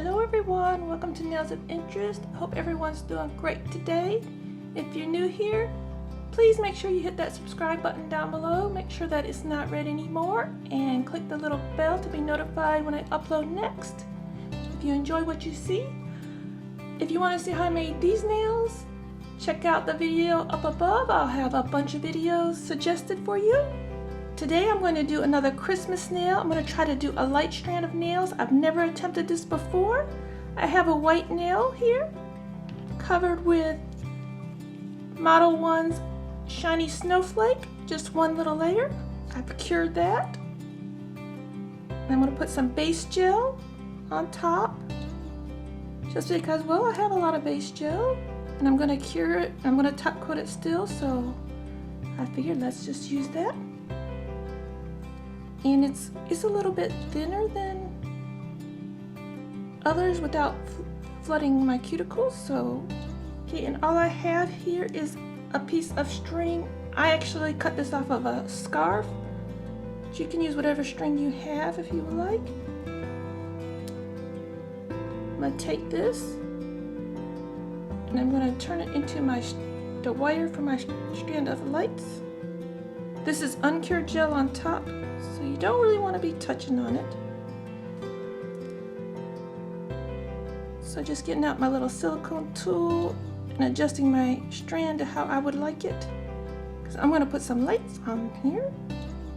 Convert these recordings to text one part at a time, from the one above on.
Hello everyone, welcome to Nails of Interest. I hope everyone's doing great today. If you're new here, please make sure you hit that subscribe button down below. Make sure that it's not red anymore and click the little bell to be notified when I upload next. If you enjoy what you see, if you want to see how I made these nails, check out the video up above. I'll have a bunch of videos suggested for you. Today I'm going to do another Christmas nail. I'm going to try to do a light strand of nails. I've never attempted this before. I have a white nail here covered with Modelones shiny Snowflake, just one little layer. I've cured that. And I'm going to put some base gel on top just because, well, I have a lot of base gel and I'm going to cure it. I'm going to top coat it still, so I figured let's just use that. And it's a little bit thinner than others without flooding my cuticles. So, okay, and all I have here is a piece of string. I actually cut this off of a scarf. But you can use whatever string you have if you would like. I'm going to take this and I'm going to turn it into the wire for my strand of lights. This is uncured gel on top, so you don't really want to be touching on it. So just getting out my little silicone tool and adjusting my strand to how I would like it. Because I'm going to put some lights on here.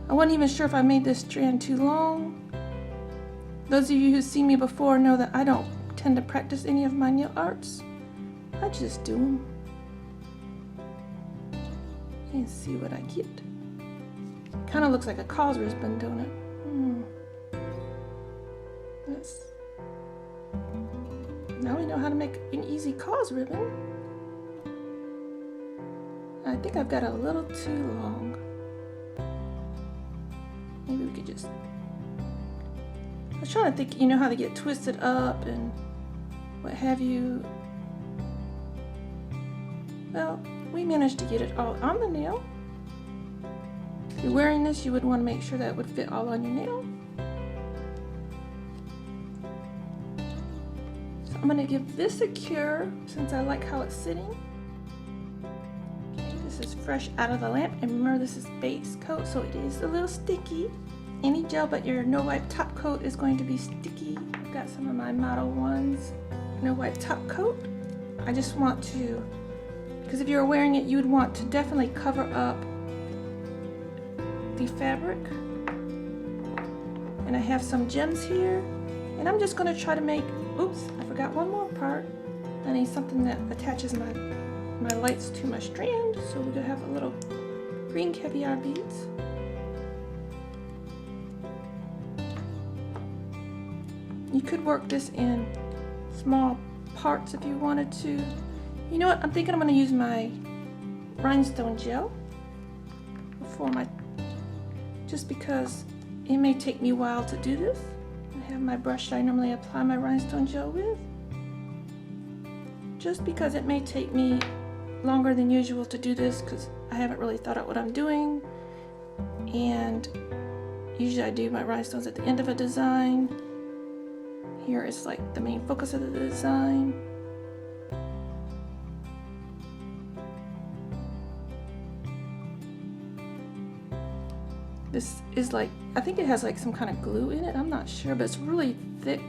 I wasn't even sure if I made this strand too long. Those of you who see me before know that I don't tend to practice any of my nail arts. I just do them and see what I get. Kind of looks like a cause ribbon, don't it? Now we know how to make an easy cause ribbon. I think I've got a little too long. Maybe we could just... I was trying to think, you know, how to get twisted up and what have you. Well, we managed to get it all on the nail. If you're wearing this, you would want to make sure that it would fit all on your nail. So I'm going to give this a cure since I like how it's sitting. Okay, this is fresh out of the lamp, and remember this is base coat, so it is a little sticky. Any gel but your no wipe top coat is going to be sticky. I've got some of my Modelones no wipe top coat. I just want to, because if you're wearing it, you would want to definitely cover up the fabric. And I have some gems here, and I'm just going to try to make, oops, I forgot one more part. I need something that attaches my lights to my strand, so we're going to have a little green caviar beads. You could work this in small parts if you wanted to. You know what, I'm thinking I'm going to use my rhinestone gel for my, just because it may take me a while to do this. I have my brush I normally apply my rhinestone gel with. Just because it may take me longer than usual to do this because I haven't really thought out what I'm doing. And usually I do my rhinestones at the end of a design. Here is like the main focus of the design. This is like, I think it has like some kind of glue in it. I'm not sure, but it's really thick.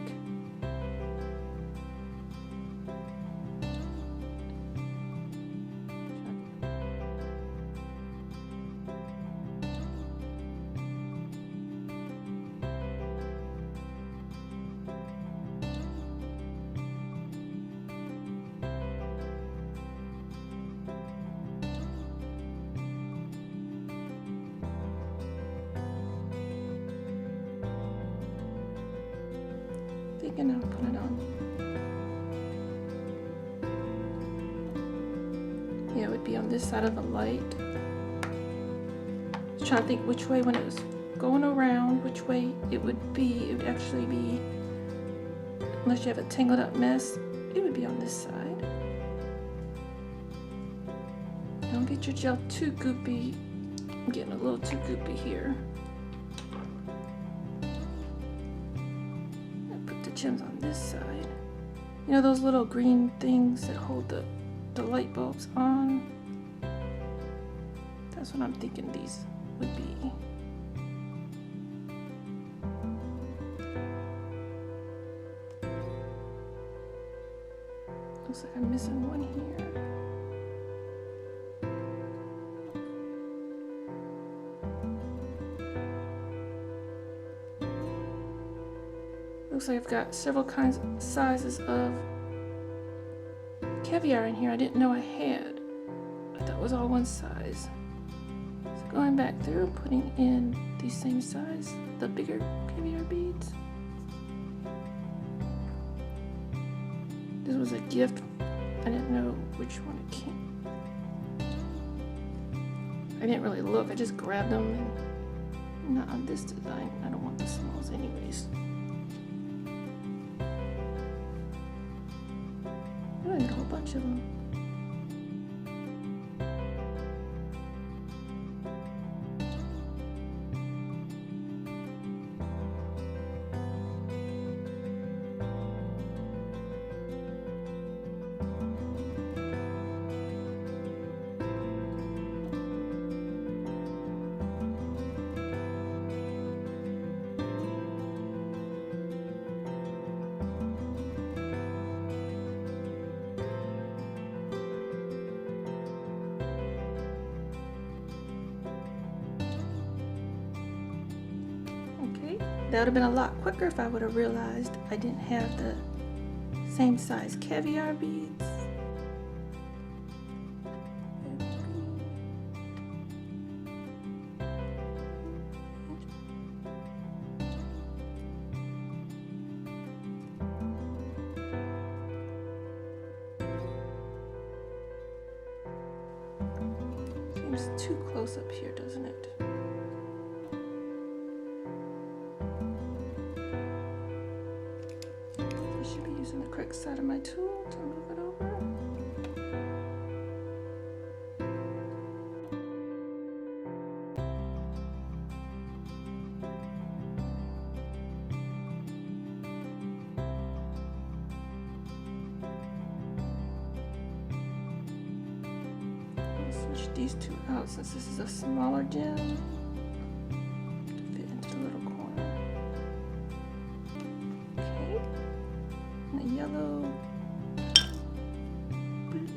And I'll put it on. Yeah, it would be on this side of the light. I was trying to think which way, when it was going around, which way it would be. It would actually be, unless you have a tangled up mess, it would be on this side. Don't get your gel too goopy. I'm getting a little too goopy here. gems on this side. You know those little green things that hold the light bulbs on? That's what I'm thinking these would be. Looks like I'm missing one here. Looks like I've got several sizes of caviar in here I didn't know I had. I thought it was all one size. So going back through, putting in these same size, the bigger caviar beads. This was a gift. I didn't know which one it came. I didn't really look. I just grabbed them and not on this design. I don't want the smalls anyways. I got a whole bunch of them. That would have been a lot quicker if I would have realized I didn't have the same size caviar beads. Seems too close up here, doesn't it? Using the correct side of my tool to move it over. I'll switch these two out since this is a smaller gem to fit into the little corner. Yellow, blue,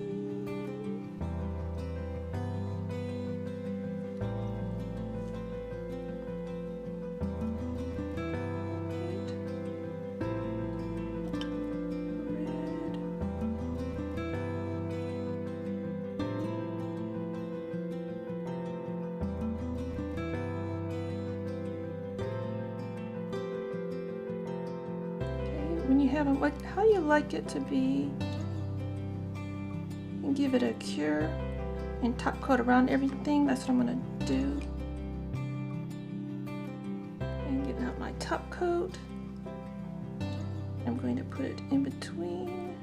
when you have them, like how you like it to be, and give it a cure and top coat around everything. That's what I'm going to do. And getting out my top coat, I'm going to put it in between.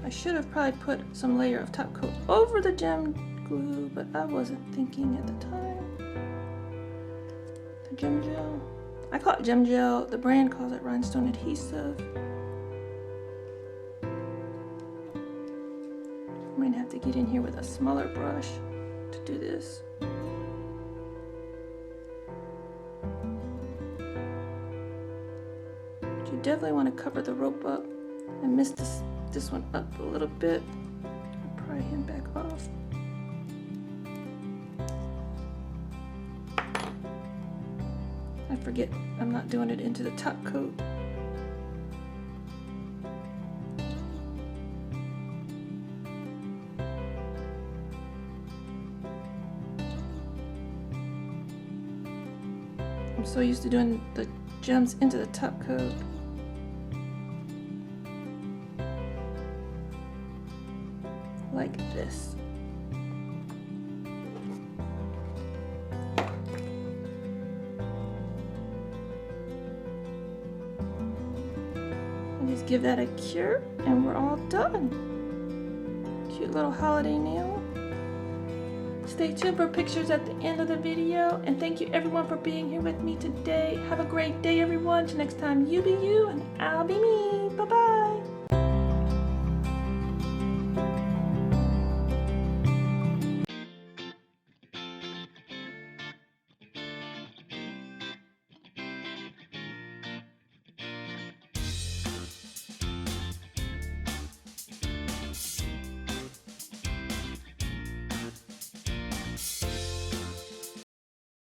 I should have probably put some layer of top coat over the gem glue, but I wasn't thinking at the time. The gem gel. I call it gem gel. The brand calls it rhinestone adhesive. I'm going to have to get in here with a smaller brush to do this. But you definitely want to cover the rope up. I missed this one up a little bit. I'll pry him back off. I forget I'm not doing it into the top coat. I'm so used to doing the gems into the top coat. Like this. Just give that a cure and we're all done. Cute little holiday nail. stay tuned for pictures at the end of the video. And thank you everyone for being here with me today. Have a great day everyone. Till next time, you be you and I'll be me. Bye bye.